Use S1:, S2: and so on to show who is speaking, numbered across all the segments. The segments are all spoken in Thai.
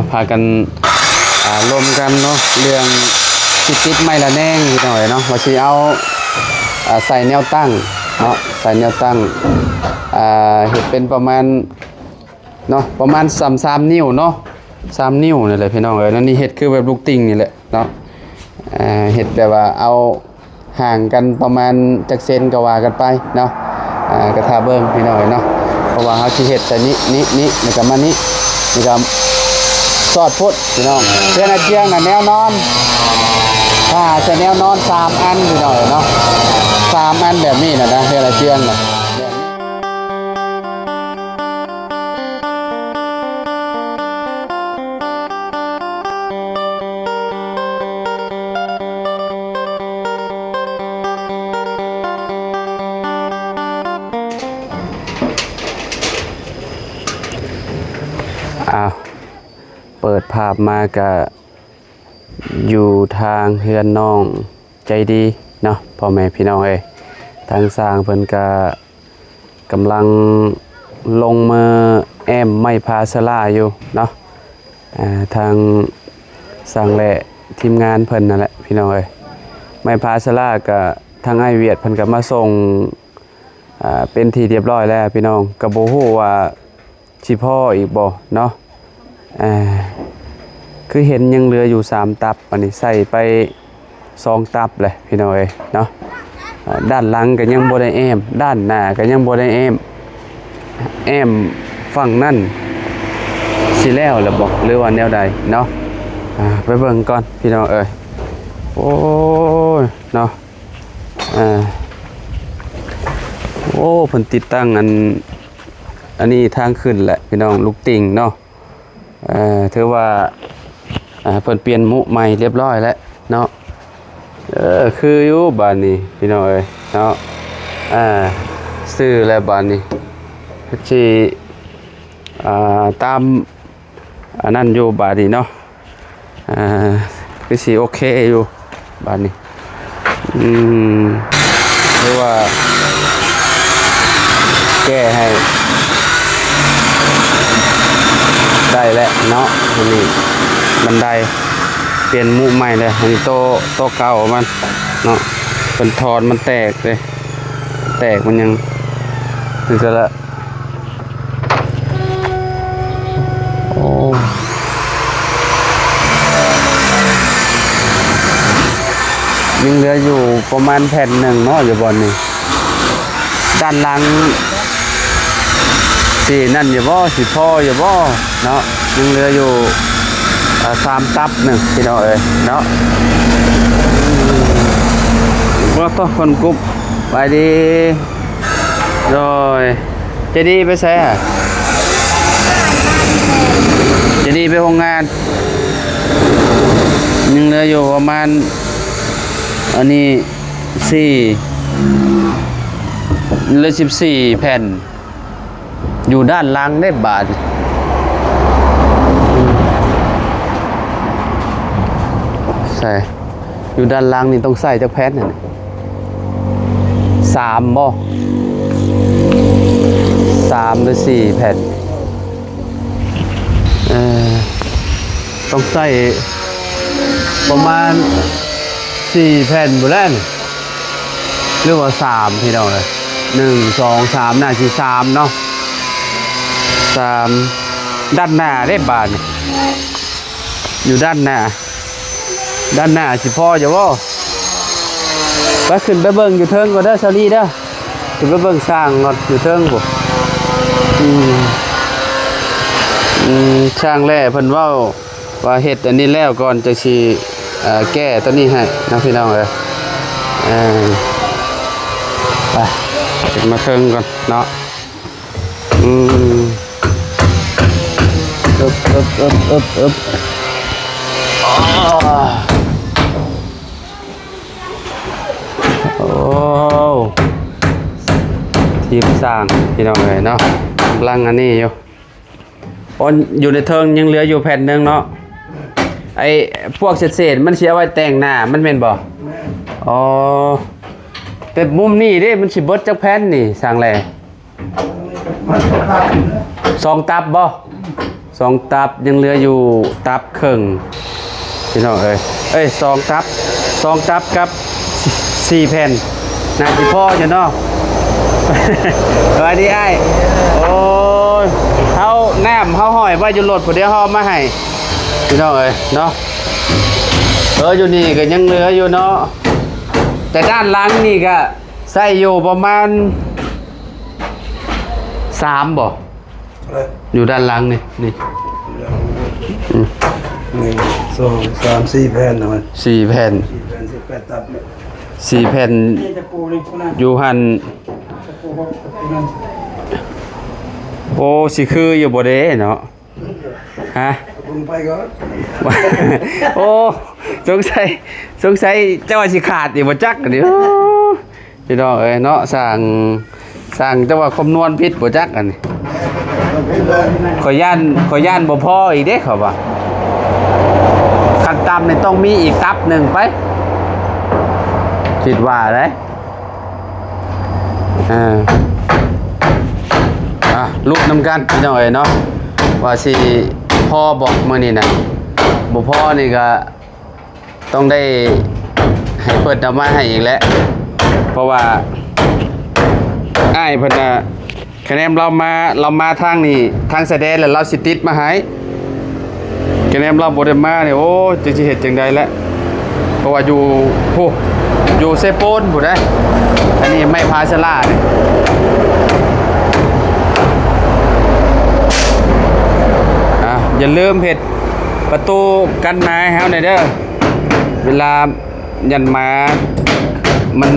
S1: ะพากันรวมกันเนาะเรื่องติดไม้ละแนงพี่น้องเนาะว่าสิเอาใส่แนวตั้งเนาะใส่แนวตั้งเฮ็ดเป็นประมาณเนาะประมาณ3 นิ้วเนาะ3 นิ้วนี่แหละพี่น้องนั่นนี่เฮ็ดคือแบบลูกติ่งนี่แหละเนาะเฮ็ดแบบว่าเอาห่างกันประมาณจักเซนก็ว่ากันไปเนาะกระทาเบิ่งพี่น้องเนาะเพราะว่าเฮาสิเฮ็ดแต่นี้แล้วก็มานี่ก็สอดพุทธพี่น้องเพื่อนอาเจียงน่ะแนวนอนจะแนวนอน3 อันพี่น้องเนาะ3 อันแบบนี้นะเพื่อนอาเจียงน่ะเปิดภาพมาก็อยู่ทางเฮือนน้องใจดีเนาะพ่อแม่พี่น้องทางสร้างเพิ่นก็กำลังลงมาแอมไม้พาสลาอยู่เนาะทางสร้างและทีมงานเพิ่นนั่นแหละพี่น้องไม้พาสลาก็ทางไอ้เวียดเพิ่นก็มาส่งเป็นที่เรียบร้อยแล้วพี่น้องก็บ่ฮู้ว่าสิพ่ออีกบ่เนาะคือเห็นยังเหลืออยู่3 ตับอันนี้ใส่ไป2 ตับเลยพี่น้องเนาะด้านหลังก็ยังบ่ได้แอมด้านหน้าก็ยังบ่ได้แอมฝั่งนั่นสิแล้วล่ะบ่หรือว่าแนวใดเนาะไปเบิ่งก่อนพี่น้องโอ้ยเนาะโอ้เพิ่นติดตั้งอันนี้ทางขึ้นแหละพี่น้องลูกติ่งเนาะถือว่าเพิ่นเปลี่ยนมุใหม่เรียบร้อยแล้วเนาะคืออยู่บ้านนี้พี่น้องเนาะซื้อแล้วบ้านนี้สิตามอันนั้นอยู่บ้านนี้เนาะคือสิโอเคอยู่บ้านนี้หรือว่าแก้ให้ได้แล้วเนาะอันนี้บันไดเปลี่ยนมุใหม่เลยอันนี้โต๊ะเก่ามันเนาะเป็นทอนมันแตกเลยแตกมันยังถึงจะละโอ้ยังเหลืออยู่ประมาณแผ่นหนึ่งเนาะอยู่บนนี้ด้านหลังสีนั่นอยู่บ่สีพ่ออยู่บ่เนาะยังเหลืออยู่3 ตับหนึ่งพี่น้องเนาะว่าต้องคนกรุ๊ปไปดีโดยจะดีไปแซ่จะดีไปโรงงานยังเหลืออยู่ประมาณอันนี้เหลือ14 แผ่นอยู่ด้านล่างได้บาทใส่อยู่ด้านล่างนี่ต้องใส่จักแผ่นน่ะ3 บ่3 หรือ 4 แผ่นต้องใส่ประมาณ4 แผ่นบ่แล้วหรือว่า3พี่น้องเลย1 2 3น่าสิ3เนาะ3ด้านหน้าได้บาทอยู่ด้านหน้าสิพ่อจะว่าไปขึ้นไปเบิ่งอยู่เทิงก็ได้ซาลี่เด้อขึ้นไปเบิ่งสร้างก่อนอยู่เทิงบ่ช่างแร่เพิ่นเว้าว่าเฮ็ดอันนี้แล้วก่อนจะสิแก้ตัวนี้ให้นะพี่น้องไปขึ้นมาเทิงก่อนเนาะอึบโอ้ทีมสร้างพี่น้องเนาะกำลังอันนี้อยู่ในเทิงยังเหลืออยู่แผ่นนึงเนาะไอ้พวกเศษมันเสียไว้แต่งหน้ามันเป็นบ่อ๋อแต่มุมนี้เด้มันสิเบิดจักแผ่นนี่สร้างแล2 ตับบ่ 2ตับยังเหลืออยู่ตับครึ่งพี่น้องเอ้ย2ตับ2ตับกับ4แผ่นน่าสิพออยู่เนาะ สวัสดีอ้ายโอ้ยเฮาน้ำเฮาห้อยไว้อยู่รถพุ่นเดี๋ยวเฮามาให้พี่น้องเนาะอยู่นี่ก็ยังเหลืออยู่เนาะแต่ด้านหลังนี่ก็ใส่อยู่ประมาณ3บ่อยู่ด้านหลังนี่
S2: 1 2 3 4แผ่นนะมัน
S1: 4แผ่น
S2: 4แผ่น18ตับเนี่ย
S1: 4แผ่นอยู่หันโอ้สิคืออยู่บ่เด้เนาะฮะ
S2: บุญไปก่อน
S1: โอ้สงสัยเจ้าว่าสิขาดอีกบ่จักอันนี้พี่น้องเนาะสร้างเจ้าว่าคำนวณผิดบ่จักอันนี้ขอย่านบ่พออีกเด้เขาว่าขั้นต่ำนี่ต้องมีอีกตับหนึ่งไปคิดว่าได้ลุกนำกันพี่น้องเนาะว่าสิพ่อบอกมื้อนี้น่ะบ่พ่อนี่ก็ต้องได้ให้เพิ่นเอามาให้อีกแล้วเพราะว่าอ้ายเพิ่นน่ะคะแนนเรามาทางนี้ทางแสดงแล้วเราสิติดมาให้คะแนนเราบ่ได้มาเนี่ยโอ้จะสิเฮ็ดจังได๋แล้วเพราะว่าอยู่เซโปนผู้ใดอันนี้ไม่พาชลาเนี่ยอย่าลืมเฮ็ดประตูกันนายเฮาหน่อยเด้อเวลายันมามัน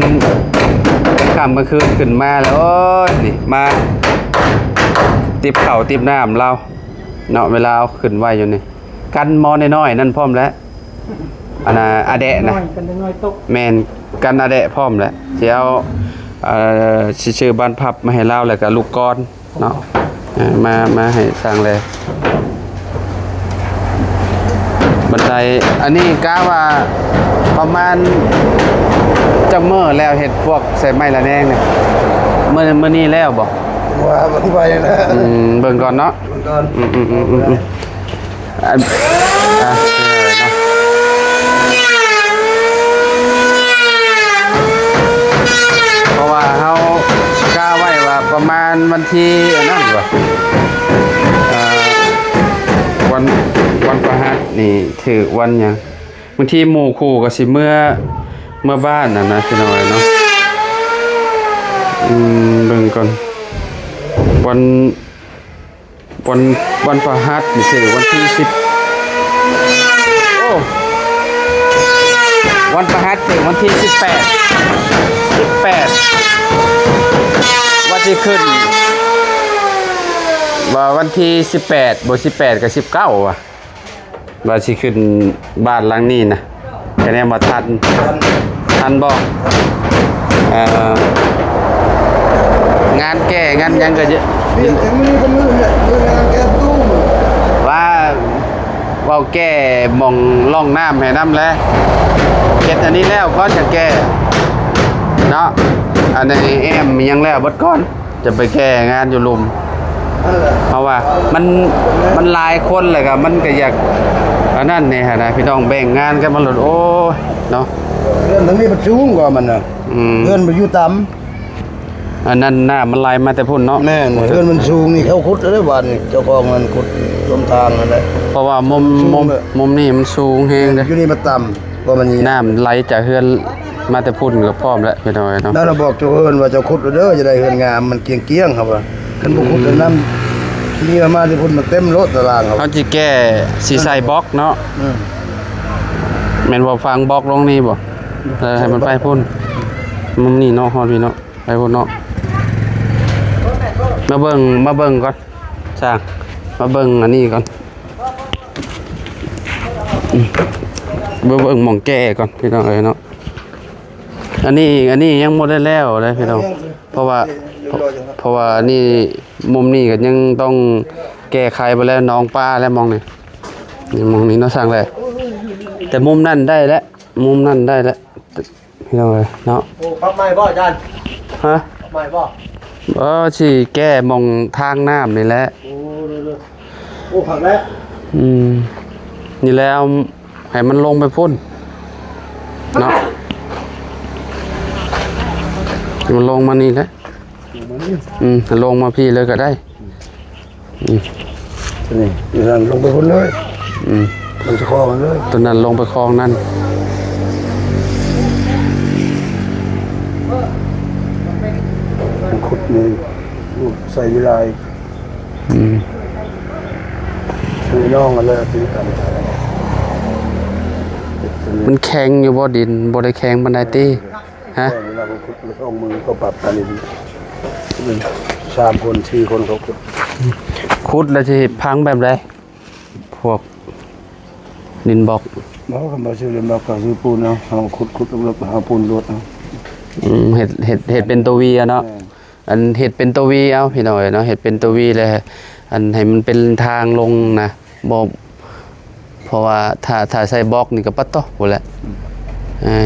S1: ค่ำกลางคืนขึ้นมาแล้วโอ้ยนี่มาติบข้าวติบน้ำเราเนาะเวลาเอาขึ้นไว้อยู่นี่กันมอน้อยๆนั่นพร้อมแล้วอันน่ะอาแดะนะแม่นกันอาแดะพร้อมแล้วสิเอาชื่อบ้านพับมาให้เราแล้วก็ลูกกรเนาะมาให้สร้างเลยบันไดอันนี้กะว่าประมาณจักมื้อแล้วเฮ็ดพวกใส่ไม้ละแนงเนี่ยมื้อนี้แล้วบ่
S2: ว่าบุญไปนะ
S1: เบิ่งก่อนเนาะ
S2: เบิ่งก่อน
S1: เนาะเพราะว่าเฮากะไว้ว่าประมาณวันที่นั่นบ่วันพฤหัสนี่ถือวันหยังบางทีหมู่คู่ก็สิเมื่อบ้านนะพี่น้อยเนาะเบิ่งก่อนวันพฤหัสนี่ถือวันที่10โอ้วันพฤหัสถึงวันที่18วันที่ขึ้นว่าวันที่18บ่18กับ19ว่ะว่าสิขึ้นบ้านหลังนี้นะแต่เนี่ยมาทันบ่งานแก้งานยังก็เยอะ
S2: นี่แต่มื้อนี้ก็มื้อเนี่ยมื้องานแก้ตู้
S1: ว่าแก้มองร่องน้ำให้น้ำแล้วเก็บอันนี้แล้วก็จะแก้เนาะอันนี้แอมยังแล้วบัดก่อนจะไปแก้งานอยู่ลุมเพราะว่ามันหลายคนเลยก็มันก็อยากอันนั้นนี่ฮะนะพี่น้องแบ่งงานกันมาหลดโอ้เนาะ
S2: เรื่องทั้งนี้มันสูงกว่ามันน่ะเพื่อนมันอยู่ต่
S1: ำอันนั้นน่ะมันไหลมาแต่พุ่นเนาะ
S2: แม่นเพื่อนมันสูงนี่เขาขุดได้วันนี่เจ้าของมันขุดลมทางนั่นแหละ
S1: เพราะว่ามุมนี่มันสูงแฮงเด้
S2: อยู่นี่มันต่ำว่ามัน
S1: น้ำไหลจากเฮือนมาแต่พุ่นก็พร้อมแล้วพี่น้องเนาะ
S2: นั่นเราบอกเจ้าเฮือนว่าเจ้าขุดเด้อจะได้เฮือนงามมันเกี้ยงๆครับว่าคันบ่ขุดน้ำนี่มาที่พุ่นมันเต็มรถตารางครับ
S1: เขาสิแก้สิใส่บล็อกเนาะแม่นบ่ฟังบล็อกลงนี่บ่ให้มันไปพุ่นมุมนี้เนาะฮอดพี่เนาะไปพุ่นเนาะมาเบิ่งก่อนจ้ามาเบิ่งอันนี้ก่อนเบิ่งหม่องแก้ก่อนพี่น้องเนาะอันนี้ยังบ่ได้แล้วเลยพี่น้องเพราะว่านี่มุมนี้ก็ยังต้องแก้ไขไปแล้วน้องป้าแล้วมองนี่มองนี้เนาะสร้างเลยแต่มุมนั่นได้แล้วพี่น้องเนาะ
S2: โอ้พับไม้บ่อาจารย์
S1: ฮะ
S2: พับไม้บ่
S1: สิแก้มองทางน้ำนี่แหละ
S2: โอ้ อ้ผักแล้ว
S1: นี่แล้วให้มันลงไปพุ่นเนาะมันลงมานี่แหละลงมาพี่เลยก็ได้
S2: นี่นั่นลงไปพุ่นเลยมันจะคอมันเลย
S1: ตัวนั้นลงไปคลองนั่น
S2: มันขุดนี่ใส่วิไลคือน้องกันเลยตีกัน
S1: มันแข็งอยู่บ่ดินบ่ได้แข็งปานใดติฮะ
S2: เวลาเขาขุดแล้วเอามือก็ปรับกันนี่3 คน 4 คนเขา
S1: ขุดแล้วสิพังแบบใดพวกดินบล็อก
S2: บ่ก็มาซื้อเล่นบ่ก็ซื้อปูนเอาเอาขุดแล้วเอาปูนรดเอา
S1: เฮ็ดเป็นตัววีเนาะอันเฮ็ดเป็นตัววีเอาพี่น้อยเนาะเฮ็ดเป็นตัววีเลยอันให้มันเป็นทางลงนะบ่เพราะว่าถ้าใส่บล็อกนี่ก็ปัดโตพุ่นแหละ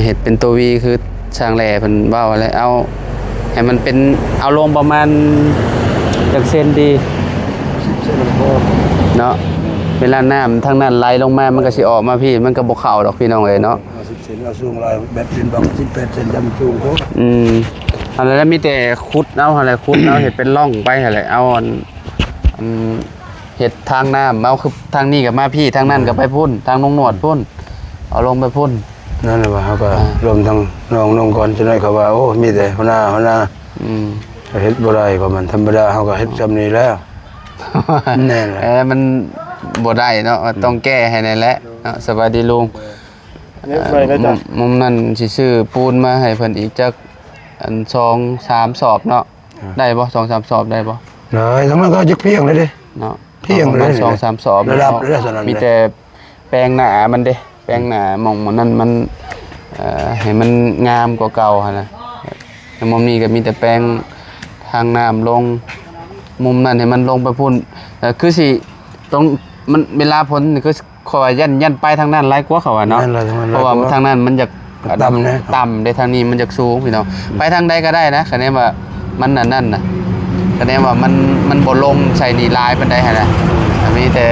S1: เฮ็ดเป็นตัววีคือช่างแหล่เพิ่นเว้าอะไรเอาให้มันเป็นเอาลงประมาณจักเซนดีเนาะเวลาน้ำทางนั้นไหลลงมามันก็สิออกมาพี่มันก็บ่เข้าดอกพี่น้องเอ้ยเนาะ
S2: 10 เซนเอาสูงหลายแบบเป็นบล็อก18 เซนจำสูงโพด
S1: อันนั้นมีแต่ขุดเอาอะไรขุดเอาเฮ็ดเป็นร่องไปอะไรเอาอันเฮ็ดทางน้ำเอาคือทางนี้ก็มาพี่ทางนั้นก็ไปพุ่นทางนงหนวดพุ่นเอาลงไปพุ่น
S2: นั่นแหละว่าเฮาก็รวมทั้งน้องก่อนจะได้เขาว่าโอ้มีแต่หัวหน้าเฮ็ดบ่ได้ก็มันธรรมดาเฮาก็เฮ็ดจำนี้แล้วแน่แหละ
S1: มันบ่ได้เนาะต้องแก้ให้นั่นแหละเนาะสบายดีลุงมุมนั้นสิซื้อปูนมาให้เพิ่นอีกจักอัน2-3 สอบเนาะได้บ่2-3 สอบได้บ่
S2: ได้ทั้งนั้นก็จักเพียงเลยเด้
S1: เนาะเพียงเลย2-3 สอบ
S2: ระดับนั้น
S1: มีแต่แปลงหน้ามันเด้แปลงหน้ามองมันนั้นมันให้มันงามกว่าเก่าหั่นน่ะแต่มุมนี้ก็มีแต่แปลงทางน้ำลงมุมนั้นให้มันลงไปพุ่นคือสิตรงมันเวลาพ้นคือขอยันไปทางนั้นหลายกว่าเขาว่าเนาะเพราะว่าทางนั้นมันจะ
S2: ต่ำนะ
S1: ต่ำได้ทางนี้มันจะสูงพี่น้องไปทางใดก็ได้นะคะแนนว่ามันนั่นน่ะคะแนนว่ามันบ่ลงใส่นี่ลายปานใดหั่นน่ะมีแต่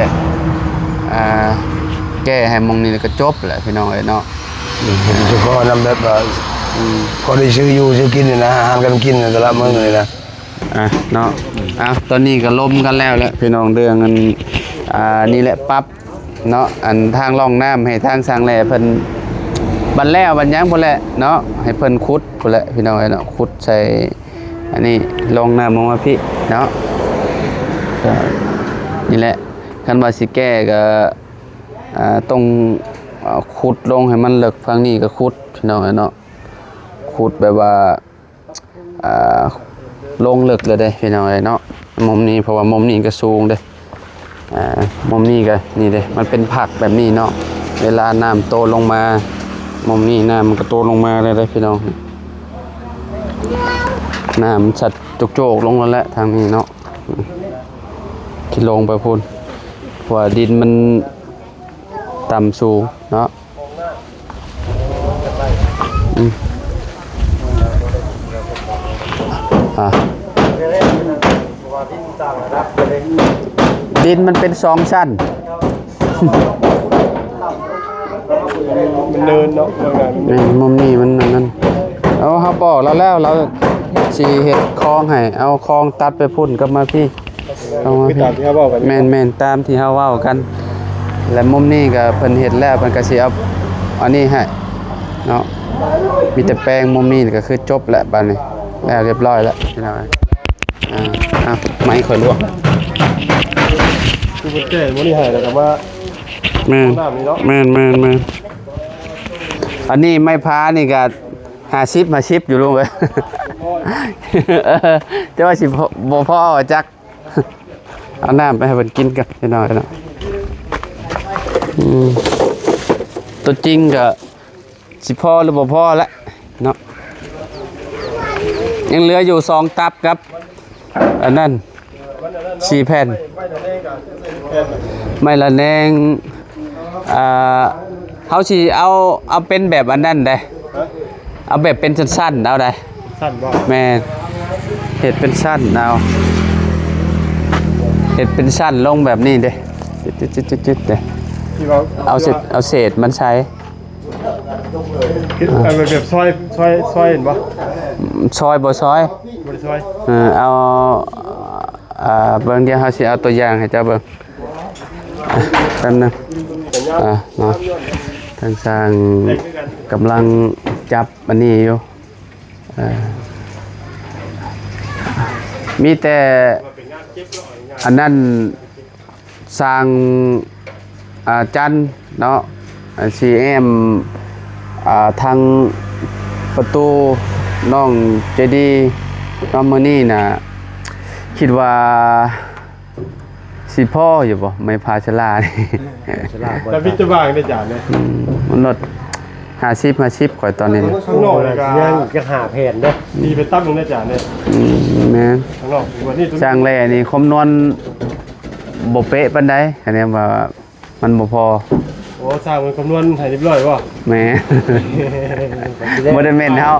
S1: แก้ให้มองนี่ก็จบแหละพี่น้องเอ้ยเนาะ
S2: เฉพาะนำแบบว่าพอได้ซื้ออยู่ซื้อกินนี่นะอาหารกันกินแต่ละมื้อนี่นะ
S1: เนาะตอนนี้ก็ล้มกันแล้วแหละพี่น้องเรื่องอันนี่แหละปั๊บเนาะอันทางร่องน้ำให้ทางสร้างแหล่เพิ่นบันแล้วบันยังพุ่นแหละเนาะให้เพิ่นขุดพุ่นแหละพี่น้องเนาะขุดใส่อันนี้ร่องน้ำลงมาพี่เนาะนี่แหละคันว่าสิแก้ก็ต้องขุดลงให้มันเลิกฝั่งนี้ก็ขุดพี่น้องเนาะขุดแบบว่าลงเลิกเลยเด้พี่น้องเนาะมุมนี้เพราะว่ามุมนี้ก็สูงเด้มุมนี้ก็นี่เด้มันเป็นผักแบบนี้เนาะเวลาน้ำโตลงมามุมนี้น้ำมันก็โตลงมาเลยเด้พี่น้องน้ำมันสัดโจกลงแล้วแหละทางนี้เนาะที่ลงไปพุ่นเพราะว่าดินมันต่ำสูงเนาะดินมันเป็น2 ชั้น
S2: มันเนินเนาะ
S1: มุมนี้มันนั่นเอาเฮาบอกแล้วเราสิเฮ็ดคลองให้เอาคลองตัดไปพุ่นกลับมาพี่เอามาพี่ตามที่เฮาเว้ากันแม่นๆตามที่เฮาเว้ากันและมุมนี้ก็เพิ่นเฮ็ดแล้วเพิ่นก็สิเอาอันนี้ให้เนาะมีแต่แปลงมุมนี้ก็คือจบแล้วบัดนี้แล้วเรียบร้อยแล้วพี่น้องไม้ข่อยลวก
S2: คือบ่แก้บ่นี่ให้แล้วก็มา
S1: แม่นอันนี้ไม้พานี่ก็50มา10อยู่ลุงเอ้ยแต่ว่าสิบ่พอจักเอาน้ำไปให้เพิ่นกินกันพี่น้องเนาะตัวจริงก็สิพอหรือบ่พอละเนาะยังเหลืออยู่2 ตับครับอันนั้น4 แผ่นไม่ละแนงเฮาสิเอาเป็นแบบอันนั้นได้เอาแบบเป็นสั้นๆเอาได้สั้นบ่แม่เฮ็ดเป็นสั้นเอาเฮ็ดเป็นสั้นลงแบบนี้เด้ จุดๆๆๆเด้
S3: ที่ว่า
S1: เอาเศษมันใช้
S3: แบบซอยเห็นปะ
S1: ซอยบ่ซอย
S3: บริซอย
S1: เอาเบิ่งเดี๋ยวเฮาสิเอาตัวอย่างให้เจ้าเบิ่งแป๊บนึงเนาะทางสร้างกำลังจับอันนี้อยู่มีแต่อันนั้นสร้างจันทร์เนาะ CM ทางประตูน้องเจดีน้องมื้อนี้น่ะคิดว่าสิพ่ออยู่บ่ไม่พาชลานี่
S3: แล้ววิจบางได้จานเลย
S1: มันลด50ข่อยตอนนี้นี่
S3: ข้างนอกเลยก็
S4: ยังจะหาแผนเด้อ
S3: ดีไปตั้งลงได้จานเนี่ย
S1: แม่น
S3: ข้างนอกวันนี้
S1: จ้างแลนี่คำนวณบ่เป๊ะปานใดอันนี้ว่ามันบ่พอ
S3: โอ้สร้างมันคำนวณให้เรียบร้อยป่ะ
S1: แหม่ บ่ได้แม่นเฮา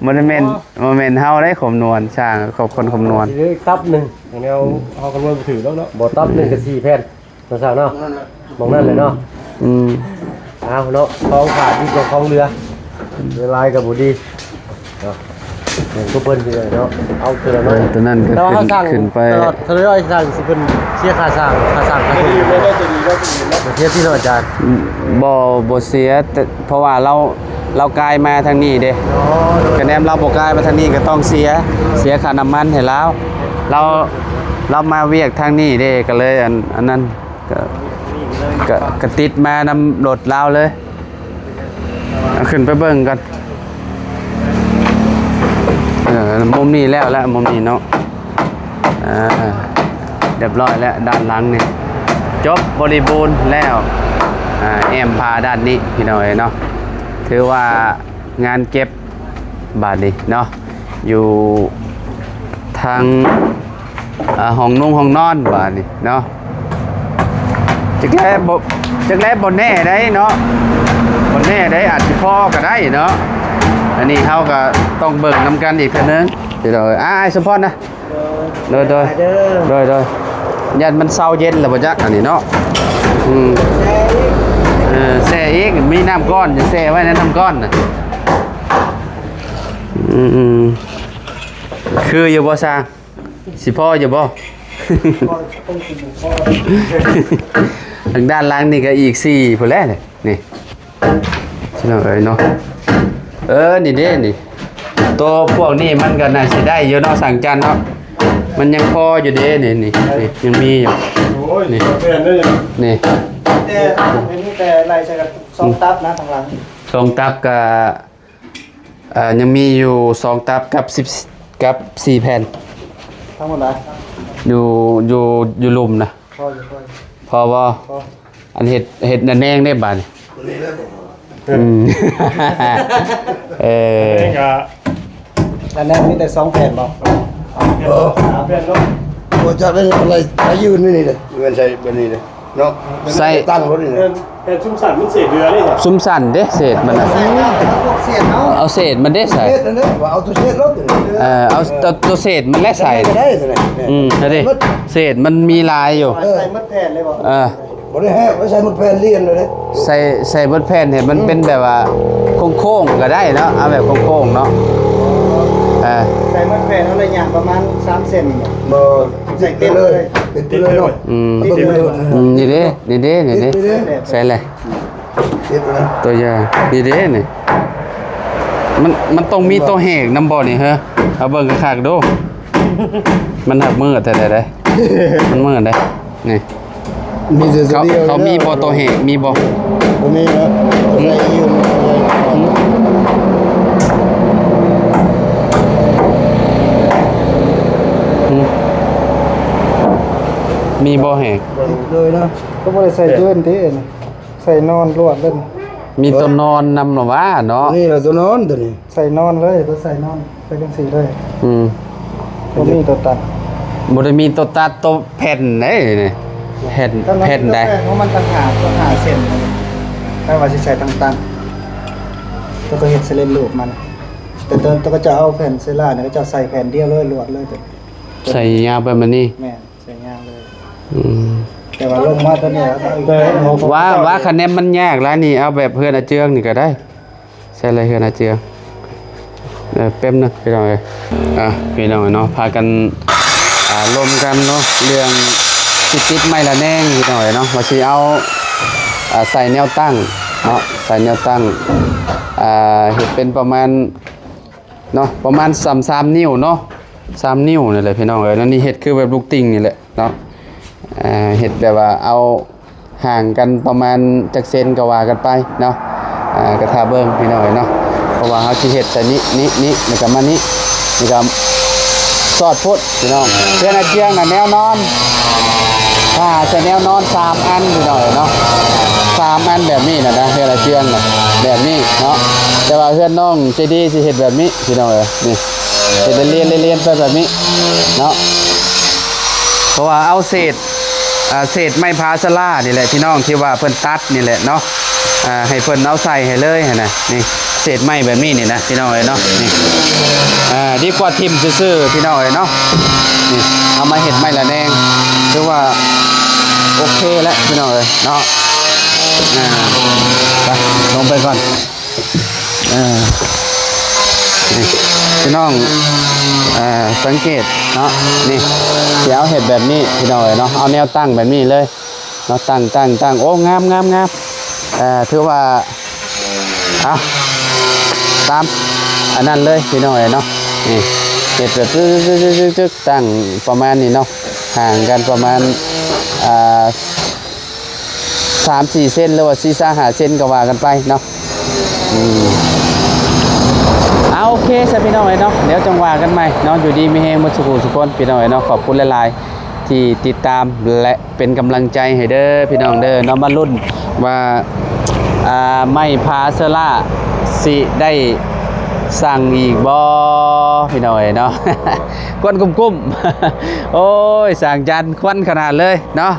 S1: บ่ได้แม่นบ่แม่นเฮาได้คำนวณสร้างขอบคนคำนวณ
S4: ทีนี้ตับหนึ่ง
S3: อย่างนี้เอาคำนวณไปถือแล้วเนาะ
S4: บ่ตับหนึ่งกับ4แผ่นตัวสาวเนาะมองนั่นเลยเนาะ
S1: อืม
S4: เอาเนาะคลองขาดที่ของเรือเรือลายกับบุดีเนาะอย่างทุกเพิ่นเลยเนาะเอาเรือเนาะ
S1: ตัวนั้นก็
S4: แล้วเขาสั่ง
S1: ขึ้นไป
S4: ตลอดทะเลอ้อยสั่งสิเพิ่นเสียค่าสร้างค่าทุนเทียบที่เนาะอาจารย์
S1: บ่เสียแต่เพราะว่าเรากายมาทางนี้เด้
S4: อ๋อ
S1: คะแนนเราบ่กายมาทางนี้ก็ต้องเสียค่าน้ำมันให้เรามาเวียกทางนี้เด้ก็เลยอันนั้นก็ติดมานำรถเราเลยเอาขึ้นไปเบิ่งกันมุมนี้แล้วมุมนี้เนาะเรียบร้อยแล้วด้านหลังนี่จบบริบูรณ์แล้วแอมพาด้านนี้พี่น้อยเนาะถือว่างานเก็บบาดนี้เนาะอยู่ทางห้องนุ่งห้องนอนบาดนี้เนาะจักแลบ่แน่ได้เนาะบ่แน่ได้อาจสิพอก็ได้เนาะอันนี้เฮาก็ต้องเบิ่งนำกันอีกเทื่อนึงพี่น้อยไอ้สมพรนะโดยยันมันเศร้าเย็นแล้วบ่จักอันนี้เนาะแช่อีกมีน้ำก้อนจะแช่ไว้ในน้ำก้อนน่ะคืออยู่บ่ซางสิพ่ออยู่บ่ ทางด้านล่างนี่ก็อีก4พุ่นแหละนี่สิเนาะเนาะนี่เด้นี่ตัวพวกนี้มันก็น่าสิได้อยู่เนาะสังจันเนาะมันยังพออยู่เด้นี่ยังมีอยู่
S3: โอ้ยนี่เป็นได้ยัง
S1: นี่
S5: แต่อันนี้แต่ลายใช้กับซองตับนะทางหลัง
S1: 2 ตับกับยังมีอยู่2 ตับกับ4 แผ่น
S5: ทั้งหมดนะ
S1: อยู่ลุมนะ
S5: พออยู่พอ
S1: พอบ่อันเห็ดนั่นแนงได้บาดนี่เออ
S3: นี่ก็
S5: แล้วแน่มีแต่2แผ่นบอก
S3: เป็นเนาะ
S2: บ่จะเป็นอะไรไปยืนนี่เลยเงินใส่แบบนี้เลยเนาะตั้งรถนี่เลย
S3: เป็นชุ่มสั่นมันเสียเรือนี่เหรอ
S1: ซุ่มสั่นเด้เศษมันน่ะ
S5: พวกเสียเนาะ
S1: เอาเศษมันได้ใส่
S2: เฮ็ดนั่นเด้ว่าเอาตัวเฮ็ดรถนี่
S1: เอาตัวเศษมันแลกใส่
S2: ก็ได้ตัวนี้
S1: เอาดิเศษมันมีลายอยู่
S5: ใส่มัดแผ่นเลยบอก
S2: บ่ได้แฮกไว้ใส่หมดแผ่นเรียนเลยเด้
S1: ใส่บนแผ่นเห็นมันเป็นแบบว่าโค้งๆก็ได้เนาะเอาแบบโค้งๆเนาะ
S5: ใส่มัดแผ่นอะไรอย่างประมาณ3เซน
S2: บ่ใส่เต็มเลยเป็นตัวเลยเนาะ
S1: นี่เด้ใส่เลย
S2: ติดนะ
S1: ตัวอย่างนี่เด้นี่มันต้องมีตัวแหกน้ำบ่นี่เฮ้อเอาเบิ่งคักๆดูมันหักมือแต่ได้มันมือได้นี่
S2: มีแต่ตัวเดียว
S1: เขามีบ่ตัวแหกมีบ่
S2: บ่มีนะใส่อยู่
S1: มีบ่แหก
S2: เลยนะ
S5: ก็บ่ได้ใส่เกินที่ใส่นอนรวดเล่น
S1: มีตัวนอนนำหรอวะเนาะ
S2: นี่ล่ะตัวนอนตัวนี้
S5: ใส่นอนเลยบ่ใส่นอนใส่จังซี่เลย
S1: อืม
S5: บ่มีตัวตัด
S1: บ่ได้มีตัวตัดตัวแผ่นเด้นี่แผ่นใด
S5: เพราะมันต่างหากต้องหาเส้นถ้าว่าสิใช้ต่างๆตัวก็เฮ็ดเสเลนรูปมันแต่ตัวก็จะเอาแผ่นเซล่าเนี่ยก็จะใส่แผ่นเดียวเลยรวดเลยแต่
S1: ใส่ยาวไปมันนี่
S5: แม่นใส่ยางเลย
S1: อืม
S5: แต่ว่าลงมาตัวนี้แล้วก็เอาอีก
S3: แต่ของผม
S1: ว่าคะแนนมันยากแล้วนี่เอาแบบเพื่อนอาเจืองนี่ก็ได้ใช่เลยเพื่อนอาเจืองแป๊บนึงพี่น้องเอ้ยพี่น้องเนาะพากันรวมกันเนาะเรื่องติดไม้ละแนงพี่น้องเนาะว่าสิเอาใส่แนวตั้งเนาะใส่แนวตั้งเห็ดเป็นประมาณเนาะประมาณ3 นิ้วเนาะ3 นิ้วนี่แหละพี่น้องเอ้ยนั่นนี่เห็ดคือแบบลูกติ่งนี่แหละเนาะเห็ดแบบว่าเอาห่างกันประมาณจักเซนก็ว่ากันไปเนาะกระทาเบิ้งพี่น้องเอ้ยเนาะเพราะว่าเขาสิเห็ดแต่นี้แล้วก็มานี่ก็สอดพุทธพี่น้องเพื่อนอาเจียงน่ะแนวนอนจะแนวนอน3 อันพี่น้องเอ้ยเนาะ3 อันแบบนี้นะเพื่อนอาเจียงน่ะแบบนี้เนาะแต่ว่าเพื่อนน้องเจดีสิเห็ดแบบนี้พี่น้องเอ้ยนี่เห็ดเรียนไปแบบนี้เนาะเพราะว่าเอาเศษไม้พาสลานี่แหละพี่น้องที่ว่าเพิ่นตัดนี่แหละเนาะให้เพิ่นเอาใส่ให้เลยหั่นน่ะนี่เศษไม้แบบนี้นี่นะพี่น้องเอ้ยเนาะนี่ดีกว่าทิ่มซื่อๆพี่น้องเอ้ยเนาะนี่เอามาเฮ็ดไม้ละแนงถือว่าโอเคแล้วพี่น้องเอ้ยเนาะไปลงไปก่อนนี่พี่น้องสังเกตเนาะนี่เดี๋ยวเห็ดแบบนี้พี่น้องเนาะเอาแนวตั้งแบบนี้เลยเนาะตั้งโอ้งามถือว่าตามอันนั้นเลยพี่น้องเนาะนี่เห็ดแบบจึ๊กตั้งประมาณนี้เนาะห่างกันประมาณ3-4 เซนหรือว่า4-5 เซนก็ว่ากันไปเนาะโอเคใช่พี่น้องเนาะเดี๋ยวจังหวะกันใหม่เนาะอยู่ดีมีเฮงหมดสุขคนพี่น้องเนาะขอบคุณหลายๆที่ติดตามและเป็นกำลังใจให้เด้อพี่น้องเด้อเนาะมาลุ้นว่าไม่พาเซล่าสิได้สั่งอีกบ่พี่น้องเนาะ ควันกุ้มๆ โอ้ยสั่งจันควันขนาดเลยเนาะ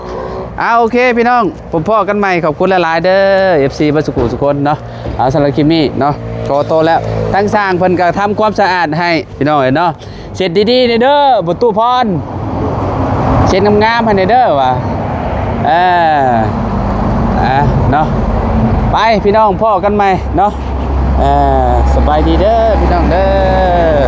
S1: โอเคพี่น้องผมพ่อกันใหม่ขอบคุณหลายๆเด้อ FC บัสกุสุคนเนาะสำหรับคลิปนี้เนาะก็โตแล้วทั้งสร้างเพิ่นก็ทำความสะอาดให้พี่น้องเนาะเสร็จดีๆเด้อประตูพรเช็ดงามๆให้เด้อว่ะเนาะไปพี่น้องพ่อกันใหม่เนาะสบายดีเด้อพี่น้องเด้อ